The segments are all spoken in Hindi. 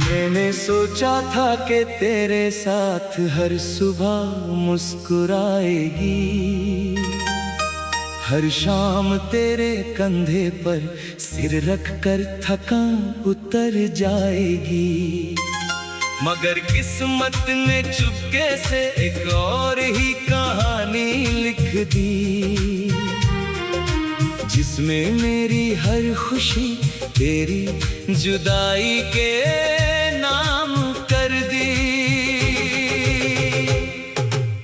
मैंने सोचा था कि तेरे साथ हर सुबह मुस्कुराएगी, हर शाम तेरे कंधे पर सिर रख कर थकान उतर जाएगी। मगर किस्मत ने चुपके से एक और ही कहानी लिख दी, जिसमें मेरी हर खुशी तेरी जुदाई के नाम कर दी।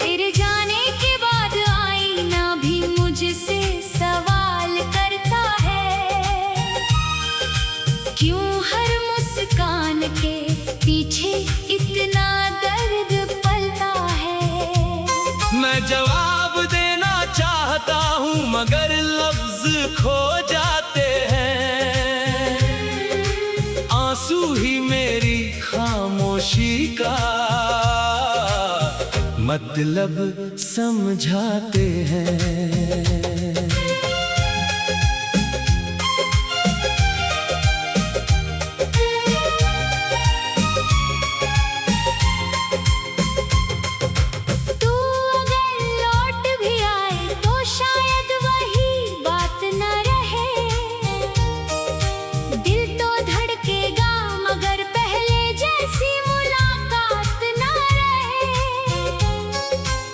तेरे जाने के बाद आईना भी मुझसे सवाल करता है, क्यों हर मुस्कान के पीछे इतना दर्द पलता है। मैं जवाब देना चाहता हूँ मगर लफ्ज खो जाते हैं, आंसू ही मेरी खामोशी का मतलब समझाते हैं।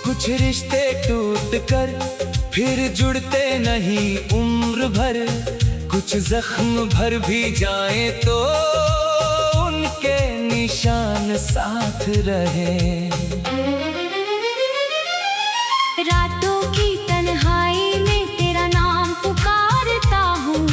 कुछ रिश्ते टूट कर फिर जुड़ते नहीं उम्र भर, कुछ जख्म भर भी जाए तो उनके निशान साथ रहे। रातों की तन्हाई में तेरा नाम पुकारता हूँ,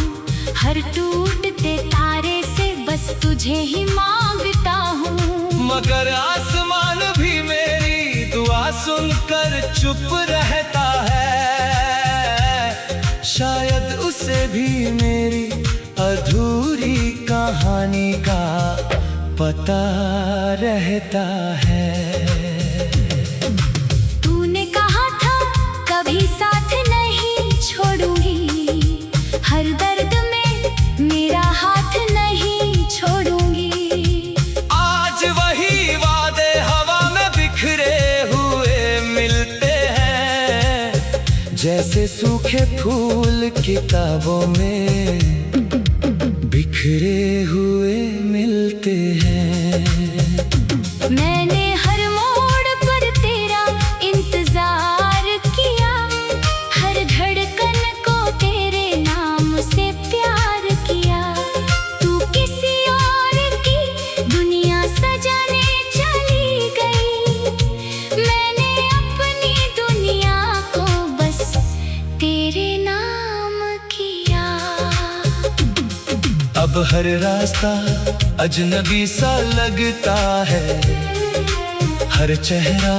हर टूटते तारे से बस तुझे ही मांगता हूँ। मगर आसमान भी मेरी दुआ सुनकर चुप रहता है, शायद उसे भी मेरी अधूरी कहानी का पता रहता है। तूने कहा था कभी साथ नहीं छोड़ूंगी, हर दर्द में मेरा हाथ नहीं छोड़ूंगी। आज वही वादे हवा में बिखरे जैसे सूखे फूल किताबों में बिखरे हुए मिलते हैं। मैंने हर मोड़ पर तेरा इंतजार किया, हर धड़कन को तेरे नाम से प्यार किया। तू किसी और की दुनिया सजाने चली गई, मैंने अपनी दुनिया को तेरे नाम किया। अब हर रास्ता अजनबी सा लगता है, हर चेहरा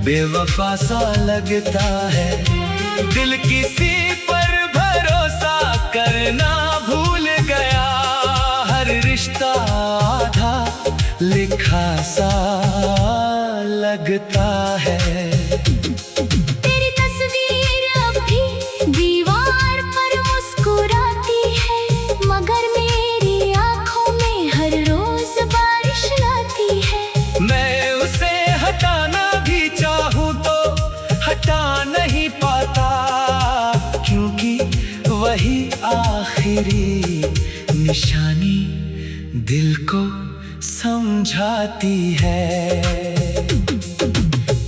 बेवफा सा लगता है। दिल किसी पर भरोसा करना भूल गया, हर रिश्ता आधा लिखा सा लगता है। नहीं पाता क्योंकि वही आखिरी निशानी दिल को समझाती है।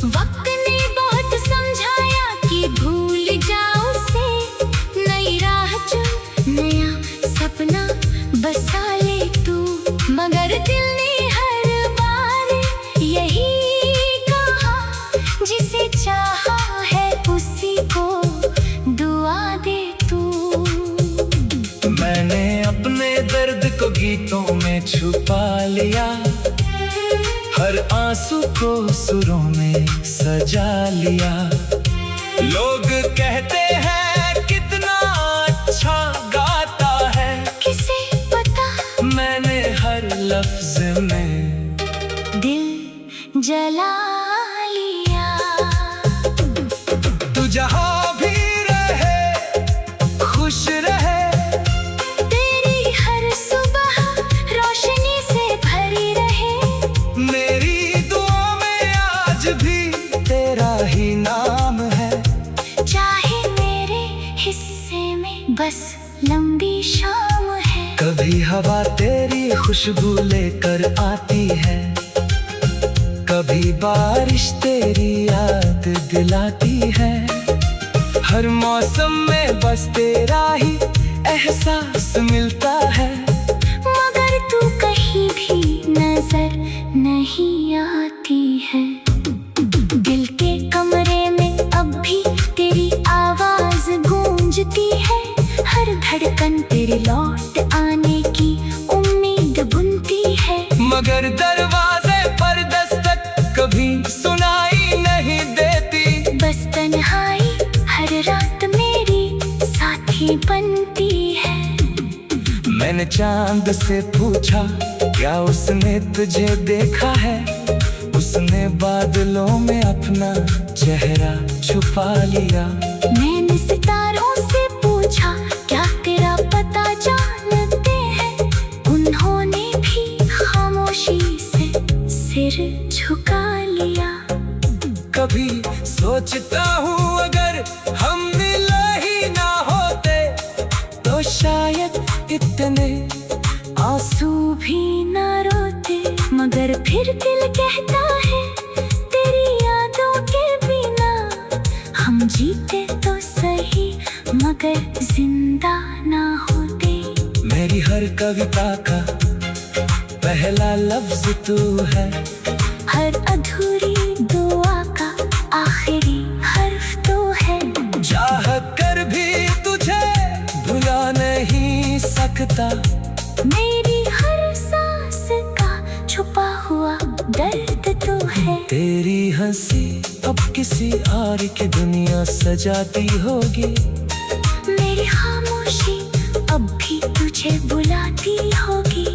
वक्त ने बहुत समझाया कि भूल जाओ उसे, नई राह चुन नया सपना बसा ले तू। मगर दिल ने हर बार यही कहा, जिसे चाहा उसी को दुआ दे तू। मैंने अपने दर्द को गीतों में छुपा लिया, हर आंसू को सुरों में सजा लिया। लोग कहते हैं कितना अच्छा गाता है, किसे पता मैंने हर लफ्ज में दिल जला लिया। जहाँ भी रहे खुश रहे, तेरी हर सुबह रोशनी से भरी रहे। बस लंबी शाम है। कभी हवा तेरी खुशबू लेकर आती है, कभी बारिश तेरी याद दिलाती है। हर मौसम में बस तेरा ही एहसास मिलता है, मगर तू कहीं भी नजर नहीं आती है। दिल के कमरे में अब भी तेरी आवाज गूंजती है, हर धड़कन तेरे लौट आने की उम्मीद बुनती है। मगर दरवाजे पर दस्तक कभी सुनाई नहीं देती, बस तन्हाई हर रात मेरी साथी बनती है। मैंने चांद से पूछा क्या उसने तुझे देखा है, उसने बादलों में अपना चेहरा छुपा लिया। मैंने सितारों से पूछा क्या तेरा पता जानते हैं, उन्होंने भी खामोशी से सिर झुका लिया। कभी सोचता हूँ अगर हम मिले ही ना होते, तो शायद इतने आंसू भी न रोते। मगर फिर दिल कहता है तेरी यादों के बिना हम जीते तो सही, मगर जिंदा ना होते। मेरी हर कविता का पहला लफ्ज तू है, हर अधूरी दुआ का आखिरी हर्फ तो है। चाह कर भी तुझे भुला नहीं सकता, मेरी हर सांस का छुपा हुआ दर्द तो है। तेरी हंसी अब किसी और की दुनिया सजाती होगी, मेरी खामोशी अब भी तुझे बुलाती होगी।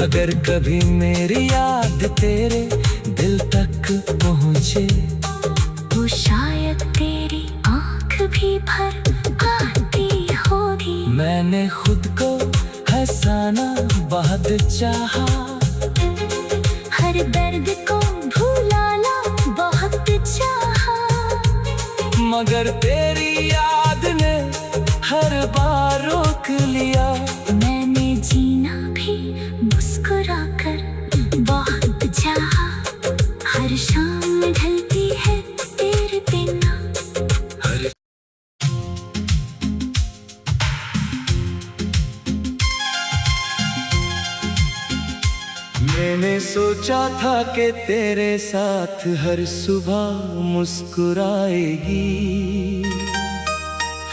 अगर कभी मेरी याद तेरे दिल तक पहुँचे, तो शायद तेरी आँख भी भर आती होगी। मैंने खुद को हंसाना बहुत चाहा, हर दर्द को भुलाना बहुत चाहा, मगर तेरी याद ने हर बार रोक लिया। मैंने जीना भी मुस्कुरा कर बहुत चाहा, हर शाम ढलती है तेरे बिना। हर मैंने सोचा था कि तेरे साथ हर सुबह मुस्कुराएगी,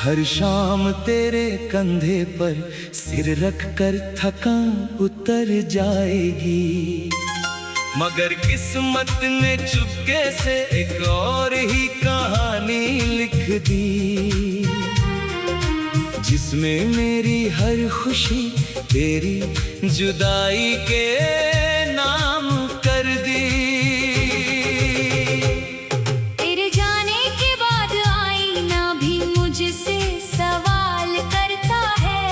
हर शाम तेरे कंधे पर सिर रख कर थकान उतर जाएगी। मगर किस्मत ने चुपके से एक और ही कहानी लिख दी, जिसमें मेरी हर खुशी तेरी जुदाई के नाम कर दी। तेरे जाने के बाद आईना भी मुझसे सवाल करता है,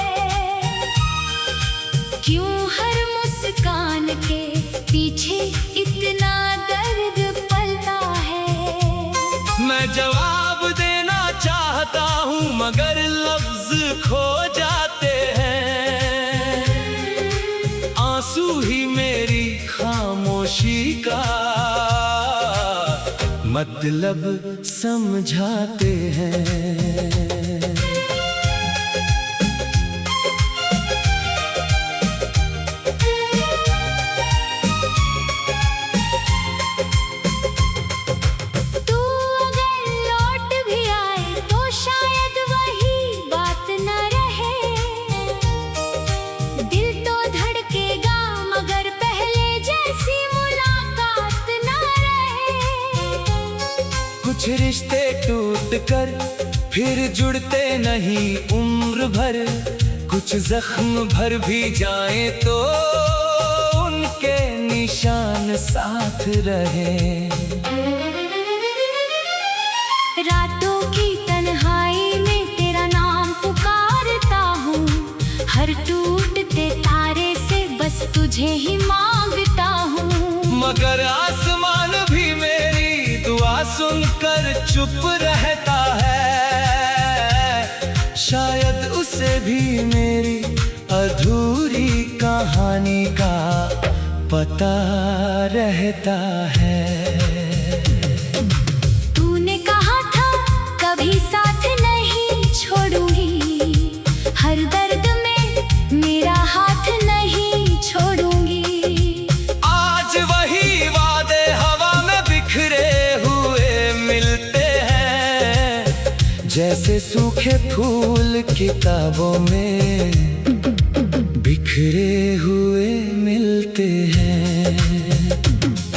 क्यों हर मुस्कान के पीछे इतना दर्द पलता है। मैं जवाब देना चाहता हूँ मगर लफ्ज खो जाते हैं, आंसू ही मेरी खामोशी का मतलब समझाते हैं। तू अगर लौट भी आए तो शायद वही बात न रहे, दिल तो धड़केगा मगर पहले जैसी मुलाकात न रहे। कुछ रिश्ते टूट कर फिर जुड़ते नहीं उम्र भर, कुछ जख्म भर भी जाए तो उनके निशान साथ रहे। रातों की तन्हाई में तेरा नाम पुकारता हूँ, हर टूटते तारे से बस तुझे ही मांगता हूँ। मगर आसमान भी मेरी दुआ सुनकर चुप रहता है, शायद उस से भी मेरी अधूरी कहानी का पता रहता है। तूने कहा था कभी साथ नहीं छोड़ूंगी, हर दर्द में मेरा हाथ नहीं छोड़ूंगी। आज वही वादे हवा में बिखरे हुए मिलते हैं, जैसे सूखे फूल किताबों में बिखरे हुए मिलते हैं।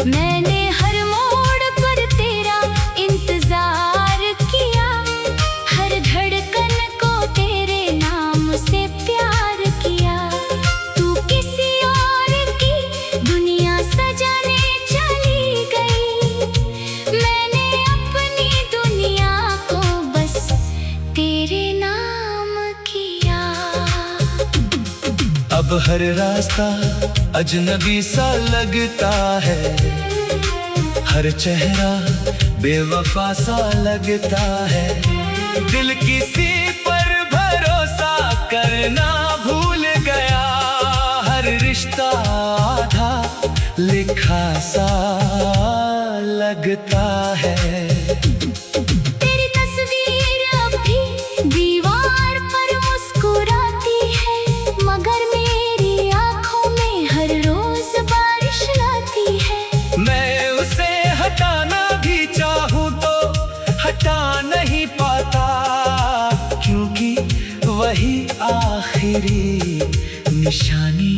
मैंने हर मोड़ पर तेरा इंतजार किया, हर धड़कन को तेरे नाम से प्यार किया। तू किसी और की दुनिया सजाने चली गई, मैंने अपनी दुनिया को बस तेरे नाम किया। अब हर रास्ता अजनबी सा लगता है, हर चेहरा बेवफा सा लगता है। दिल किसी पर भरोसा करना भूल गया, हर रिश्ता आधा लिखा सा लगता है। तेरी तस्वीर अब भी दीवार पर मुस्कुराती है, मगर मेरी आंखों में हर रोज बारिश लाती है। मैं उसे हटाना भी चाहूँ तो हटा नहीं पाता, क्योंकि वही आखिरी निशानी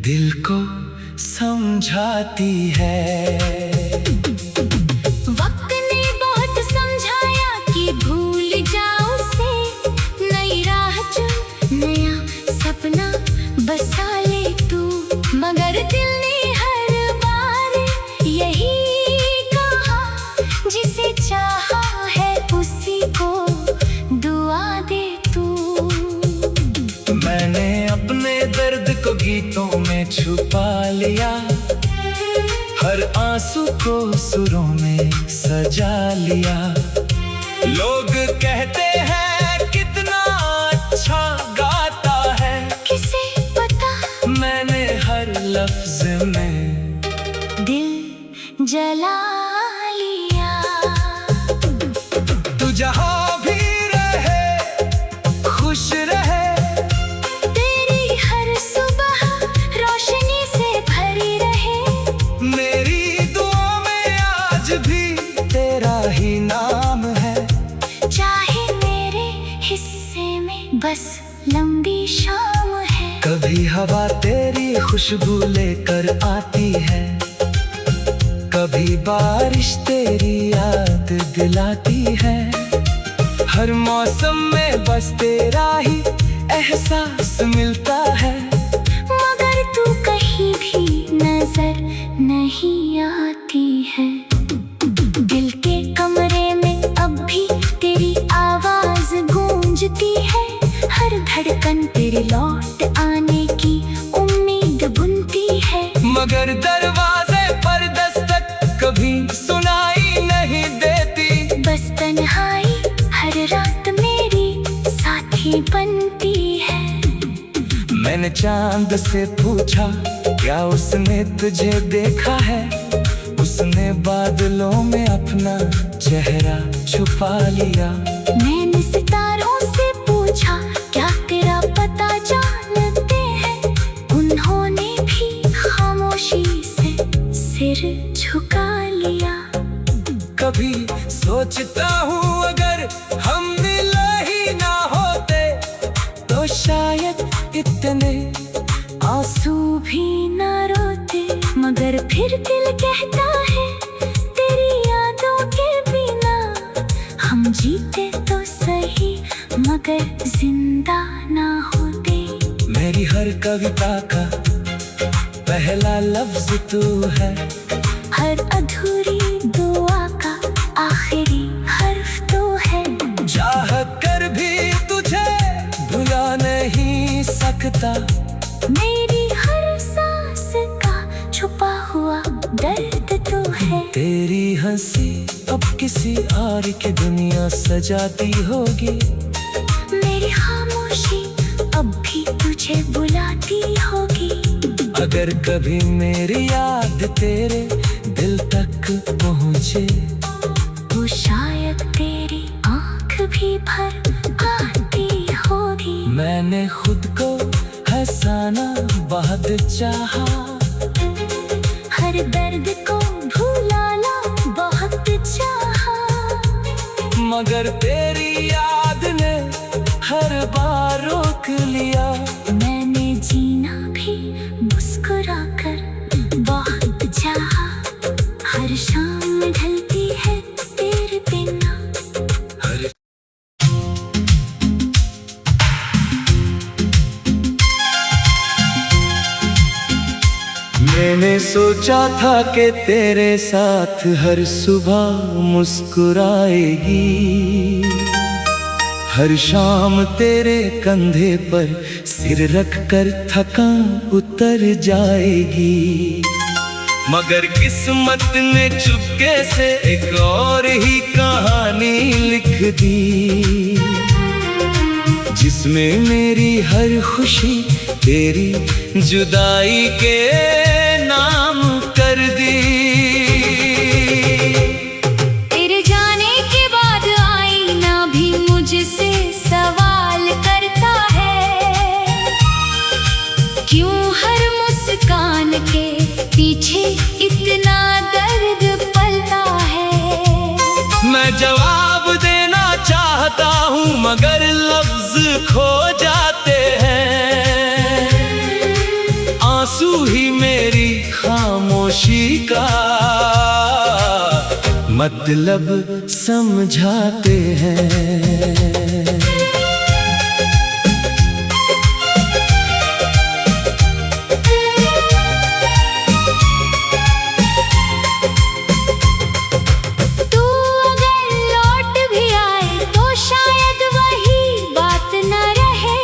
दिल को समझाती है। वक्त ने बहुत समझाया कि भूल जाओ उसे, नई राह चुन नया सपना बसा ले तू। मगर दिल ने हर बार यही कहा, जिसे चाहा है उसी को दुआ दे तू। मैंने अपने दर्द को गीतों में छुपा लिया, हर आंसू को सुरों में सजा लिया। लोग कहते हैं कितना अच्छा गाता है, किसे पता मैंने हर लफ्ज में दिल जला लिया। तू जहां भी रहे खुश रहे, तेरी हर सुबह रोशनी से भरी रहे। मेरी दुआ में आज भी तेरा ही नाम है। चाहे मेरे हिस्से में बस लंबी शाम है, कभी हवा तेरी खुशबू लेकर आती है, कभी बारिश तेरी याद दिलाती है। हर मौसम में बस तेरा ही एहसास मिलता है, मगर तू कहीं भी नजर नहीं आती है। दिल के कमरे में अब भी तेरी आवाज गूंजती है, हर धड़कन तेरे लौट आने की उम्मीद बुनती है। मगर दरवाजे पर दस्तक कभी सुनाई नहीं देती, बस तन्हाई हर रात मेरी साथी बनती है। मैंने चांद से पूछा क्या उसने तुझे देखा है, उसने बादलों में अपना चेहरा छुपा लिया। मैंने सितारों से पूछा क्या तेरा पता जानते हैं, उन्होंने भी खामोशी से सिर झुका लिया। कभी सोचता हूँ अगर हम मिल ही ना होते, तो शायद इतने आंसू भी न रोते। मगर फिर दिल कहता है तेरी यादों के बिना हम जीते तो सही, मगर जिंदा ना होते। मेरी हर कविता का पहला लफ्ज तू है, हर अधूरी दुआ का आखिरी हर्फ तो है। चाह कर भी तुझे भुला नहीं सकता, मेरी हर सांस का छुपा हुआ दर्द तो है। तेरी हंसी अब किसी और की दुनिया सजाती होगी, मेरी खामोशी मुझे बुलाती होगी। अगर कभी मेरी याद तेरे दिल तक पहुँचे तो शायद तेरी आँख भी भर आती होगी। मैंने खुद को हंसाना बहुत चाहा, हर दर्द को भुलाना बहुत चाहा, मगर तेरी याद ने हर बार रोक लिया। मैंने जीना भी मुस्कुरा कर बहुत चाहा, हर शाम ढलती है तेरे बिना। हर मैंने सोचा था कि तेरे साथ हर सुबह मुस्कुराएगी, हर शाम तेरे कंधे पर सिर रख कर थकान उतर जाएगी। मगर किस्मत ने चुपके से एक और ही कहानी लिख दी, जिसमें मेरी हर खुशी तेरी जुदाई के नाम कर दी। तेरे जाने के बाद आईना भी मुझसे सवाल करता है, क्यों हर मुस्कान के पीछे इतना दर्द पलता है। मैं जवाब देना चाहता हूँ मगर लफ्ज खो जाते हैं, आंसू ही मेरी खामोशी का मतलब समझाते हैं। तू अगर लौट भी आए तो शायद वही बात न रहे,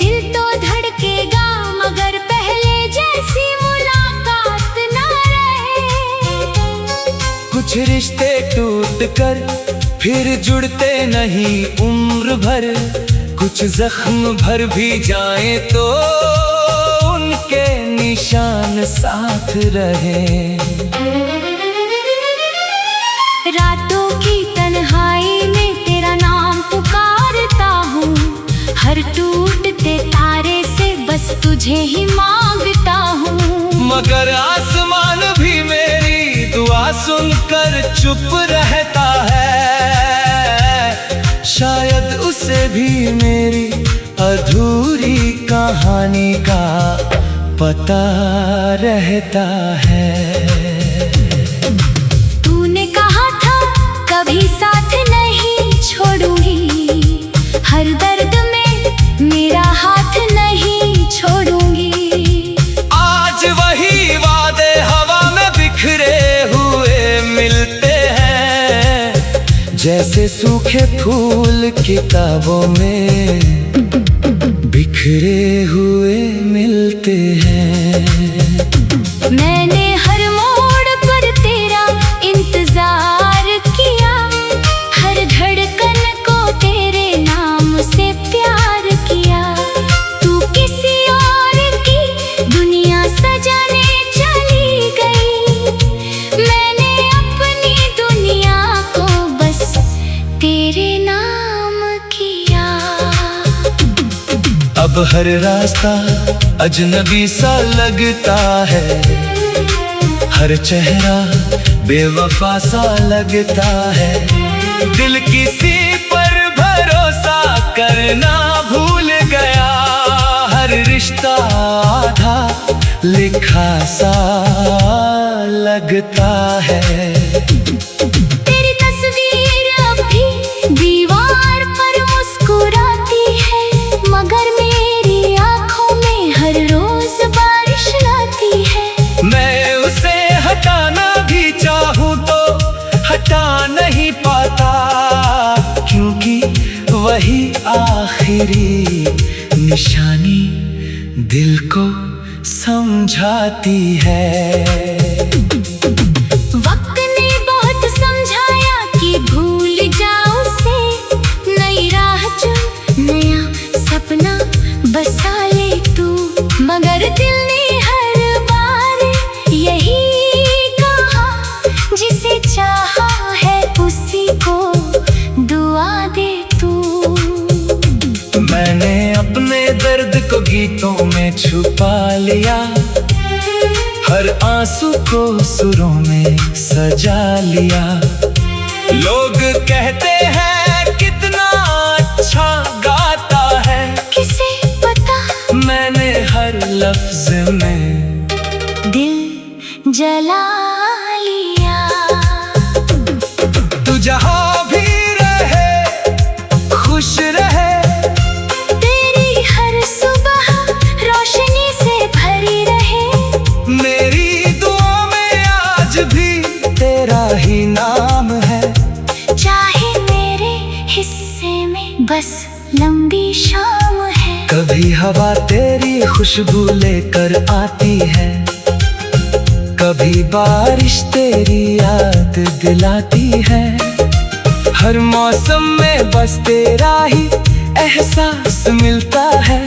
दिल तो धड़केगा मगर पहले जैसी मुलाकात न रहे। कुछ रिश्ते टूट कर फिर जुड़ते नहीं उम्र भर, कुछ जख्म भर भी जाए तो उनके निशान साथ रहे। रातों की तन्हाई में तेरा नाम पुकारता हूँ, हर टूटते तारे से बस तुझे ही मांगता हूँ। मगर आसमान भी मेरी दुआ सुनकर चुप रहता है, शायद उसे भी मेरी अधूरी कहानी का पता रहता है। तूने कहा था कभी साथ नहीं छोड़ूंगी, हर दर्द में मेरा हाथ नहीं छोड़ूंगी। आज वही वादे हवा में बिखरे हुए मिलते हैं, जैसे सूखे फूल किताबों में बिखरे हुए मिलते हैं। मैंने हर मोड़ पर तेरा इंतजार किया, हर धड़कन को तेरे नाम से प्यार किया। तू किसी और की दुनिया सजाने चली गई, मैंने अपनी दुनिया को बस तेरे नाम किया। अब हर रास्ता अजनबी सा लगता है, हर चेहरा बेवफा सा लगता है। दिल किसी पर भरोसा करना भूल गया, हर रिश्ता आधा लिखा सा लगता है। तेरी तस्वीर अब भी दीवार पर मुस्कुराती है, मगर मेरी आंखों में हर रोज बारिश लाती है। मैं उसे हटाना भी चाहूँ तो हटा नहीं पाता, क्योंकि वही आखिरी निशानी दिल को समझाती है। वक्त ने बहुत समझाया कि भूल जाओ उसे, नई राह चुन, नया सपना गीतों में छुपा लिया, हर आंसू को सुरों में सजा लिया। लोग कहते हैं कितना अच्छा गाता है, किसे पता मैंने हर लफ्ज में दिल जला लिया। तू जहां भी रहे खुश रहे, तेरी हर सुबह रोशनी से भरी रहे। मेरी दुआ में आज भी तेरा ही नाम है। चाहे मेरे हिस्से में बस लंबी शाम है। कभी हवा तेरी खुशबू लेकर आती है, कभी बारिश तेरी याद दिलाती है। हर मौसम में बस तेरा ही एहसास मिलता है,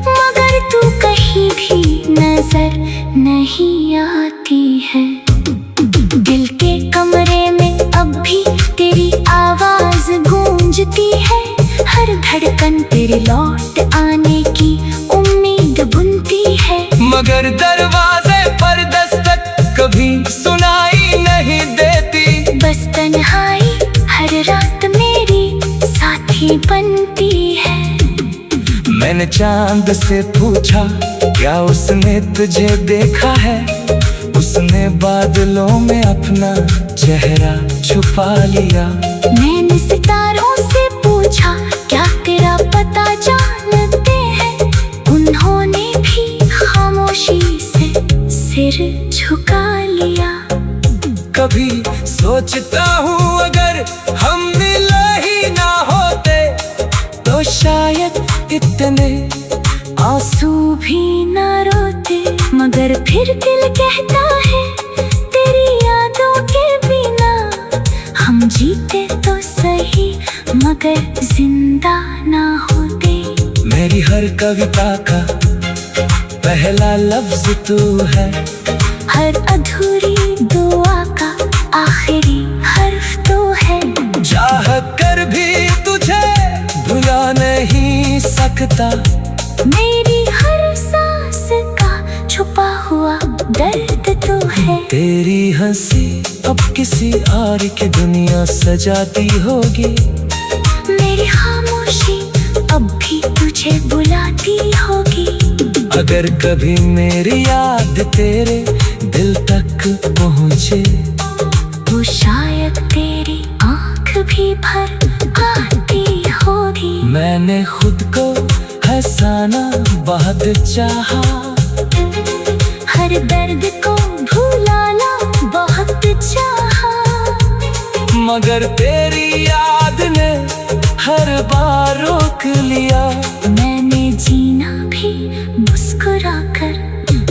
मगर तू कहीं भी नजर नहीं आती है। दिल के कमरे में अब भी तेरी आवाज गूंजती है। हर धड़कन तेरे लौट आने की उम्मीद बुनती है, मगर दरवाजे पर दस्तक कभी सुनाई नहीं देती। बस तन्हाई हर रात मेरी साथी बनती है। मैंने चांद से पूछा क्या उसने तुझे देखा है, उसने बादलों में अपना चेहरा छुपा लिया। मैंने सितारों से पूछा क्या तेरा पता जानते हैं, उन्होंने भी खामोशी से सिर झुका लिया। कभी सोचता हूँ अगर हम मिले ही ना होते, तो शायद इतने आंसू भी न रोते। मगर फिर दिल कहता है तेरी यादों के बिना हम जीते तो सही, मगर जिंदा ना होते। मेरी हर कविता का पहला लफ्ज तू है, हर अधूरी दुआ का आखिरी हर्फ तो है। चाह कर भी तुझे भुला नहीं सकता, मेरी हर सांस का छुपा हुआ दर्द तो है। तेरी हंसी अब किसी और की दुनिया सजाती होगी, मेरी खामोशी अब भी तुझे बुलाती होगी। अगर कभी मेरी याद तेरे दिल तक पहुँचे, तो शायद तेरी आँख भी भर आती होगी। मैंने खुद को हंसाना बहुत चाहा, हर दर्द को भुलाना बहुत चाहा, मगर तेरी याद ने हर बार रोक लिया। मैंने जीना भी मुस्कुरा कर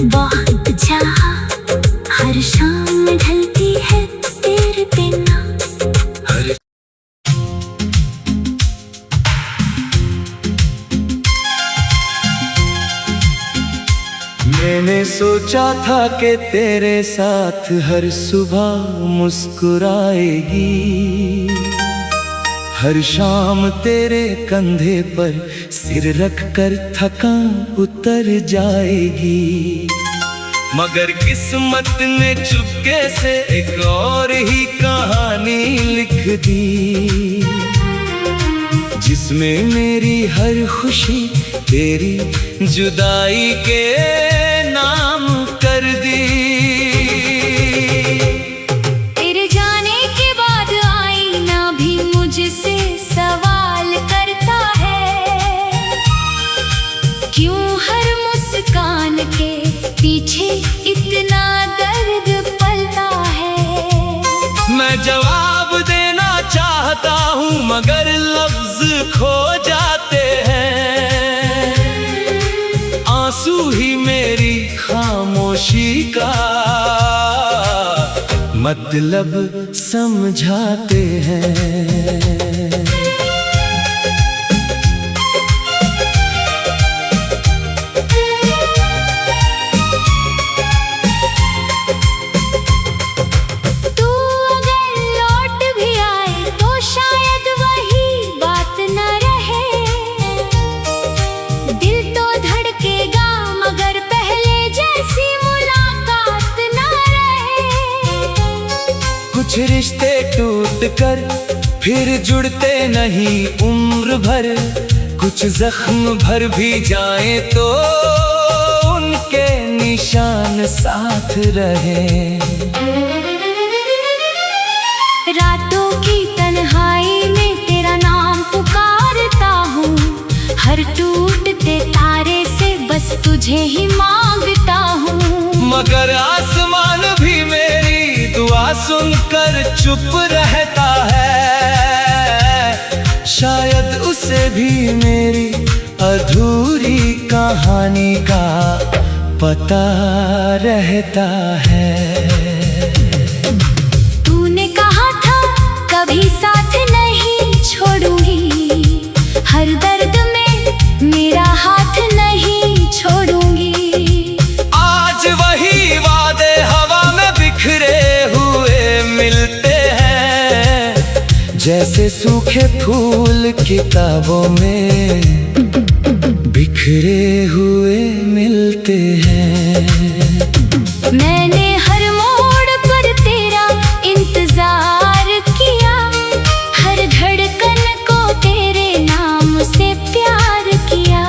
बहुत चाहा। हर शाम ढलती है तेरे बिना। हर मैंने सोचा था कि तेरे साथ हर सुबह मुस्कुराएगी, हर शाम तेरे कंधे पर सिर रख कर थकान उतर जाएगी। मगर किस्मत ने चुपके से एक और ही कहानी लिख दी, जिसमें मेरी हर खुशी तेरी जुदाई के नाम कर दी। तेरे जाने के बाद आईना भी मुझसे सवाल करता है, क्यों हर मुस्कान के पीछे इतना दर्द पलता है। मैं जवाब देना चाहता हूँ मगर लफ्ज खो जाते हैं, आंसू ही मेरी खामोशी का मतलब समझाते हैं। तू अगर लौट भी आए तो शायद वही बात न रहे, दिल तो धड़के कुछ रिश्ते टूट कर फिर जुड़ते नहीं उम्र भर, कुछ जख्म भर भी जाए तो उनके निशान साथ रहे। रातों की तन्हाई में तेरा नाम पुकारता हूँ, हर टूटते तारे से बस तुझे ही मांगता हूँ। मगर आसमान भी मेरी दुआ सुनकर चुप रहता है, शायद उसे भी मेरी अधूरी कहानी का पता रहता है। तूने कहा था कभी साथ नहीं छोड़ूंगी, हर दर्द में मेरा हाथ नहीं छोड़ूंगी। आज वही वादे हवा में बिखरे हुए मिलते हैं, जैसे सूखे फूल किताबों में बिखरे हुए मिलते हैं। मैंने हर मोड़ पर तेरा इंतजार किया, हर धड़कन को तेरे नाम से प्यार किया।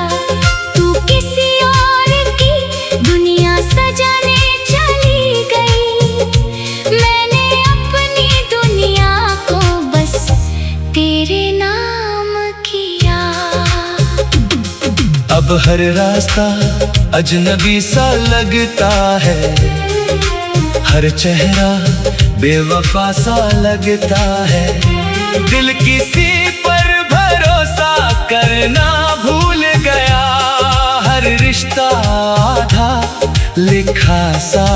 तू किसी और की दुनिया सजाने चली गई, मैंने अपनी दुनिया को बस तेरे नाम किया। अब हर रास्ता अजनबी सा लगता है, हर चेहरा बेवफा सा लगता है। दिल किसी पर भरोसा करना भूल गया, हर रिश्ता आधा लिखा सा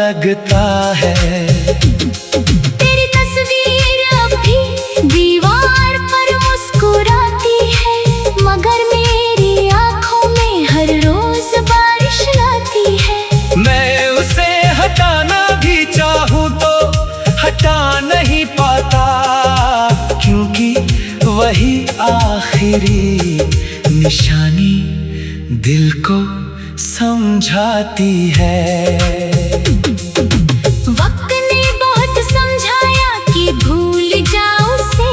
लगता है। तेरी तस्वीर अब भी दीवार पर मुस्कुराती है, मगर मेरी आंखों में हर रोज बारिश लाती है। मैं उसे हटाना भी चाहूँ तो हटा नहीं पाता, क्योंकि वही आखिरी निशानी दिल को समझाती है। वक्त ने बहुत समझाया कि भूल जाओ उसे,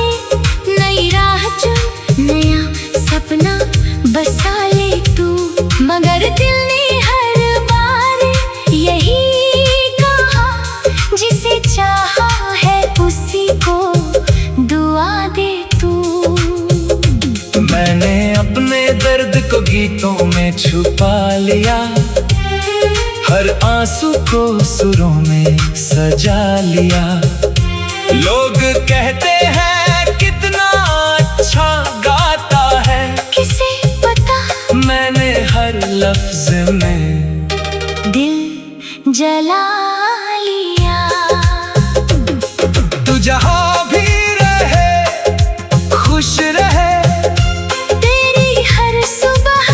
नई राह चुन नया सपना बसा ले तू। मगर दिल ने हर बार यही कहा, जिसे चाहा है उसी को दुआ दे तू। मैंने अपने दर्द को गीतों में छुपा लिया, हर आंसू को सुरों में सजा लिया। लोग कहते हैं कितना अच्छा गाता है, किसे पता मैंने हर लफ्ज में दिल जला लिया। तू जहाँ भी रहे खुश रहे, तेरी हर सुबह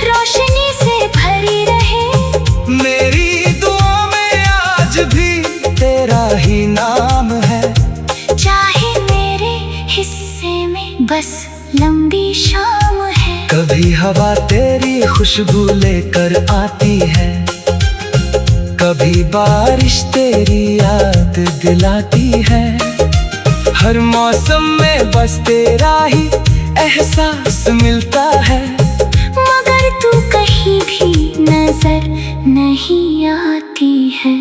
रोशनी से भरी रहे। मेरी दुआ में आज भी तेरा ही नाम है। चाहे मेरे हिस्से में बस लंबी शाम है, कभी हवा तेरी खुशबू लेकर आती है, कभी बारिश तेरी याद दिलाती है। हर मौसम में बस तेरा ही एहसास मिलता है, मगर तू कहीं भी नजर नहीं आती है।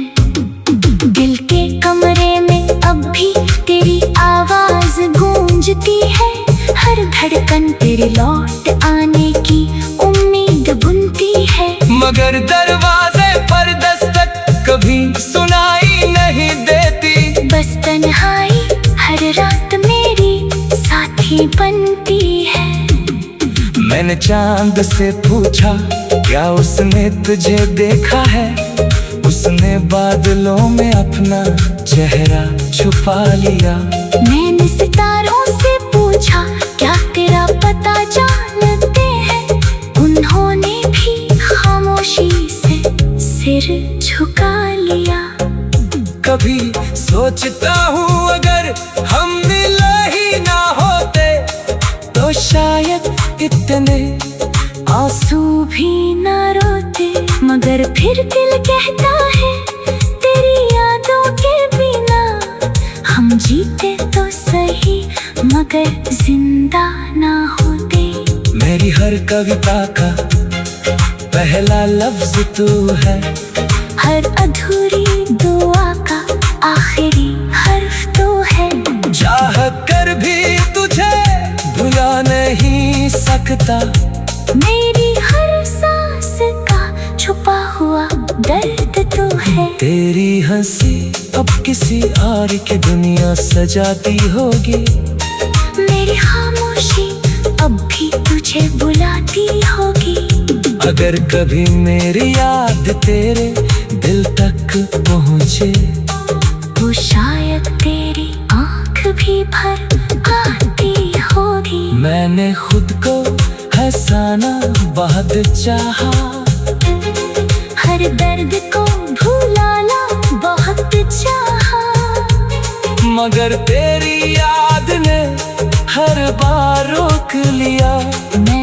दिल के कमरे में अब भी तेरी आवाज गूंजती है, हर धड़कन तेरे लौट आने की उम्मीद बुनती है। मगर दरवाजे पर दस्तक कभी सुनाई नहीं देती, बस तन्हाई हर रात मेरी साथी बनती है। मैंने चांद से पूछा क्या उसने तुझे देखा है, उसने बादलों में अपना चेहरा छुपा लिया। मैंने सितारों से पूछा क्या तेरा पता जानते हैं, उन्होंने भी खामोशी से सिर झुका लिया। कभी सोचता हूँ अगर हम मिले ही ना होते तो शायद इतने आंसू भी न रोते, मगर फिर दिल कहता है तेरी यादों के बिना अगर जिंदा ना होते। मेरी हर कविता का पहला लफ्ज तू है, हर अधूरी दुआ का आखिरी हर्फ तो है। चाह कर भी तुझे भुला नहीं सकता, मेरी हर सांस का छुपा हुआ दर्द तो है। तेरी हंसी अब किसी और की दुनिया सजाती होगी, मेरी खामोशी अब भी तुझे बुलाती होगी। अगर कभी मेरी याद तेरे दिल तक पहुँचे, तो शायद तेरी आँख भी भर आती होगी। मैंने खुद को हंसाना बहुत चाहा, हर दर्द को भुलाना बहुत चाहा, मगर तेरी याद ने हर बार रोक लिया। मैं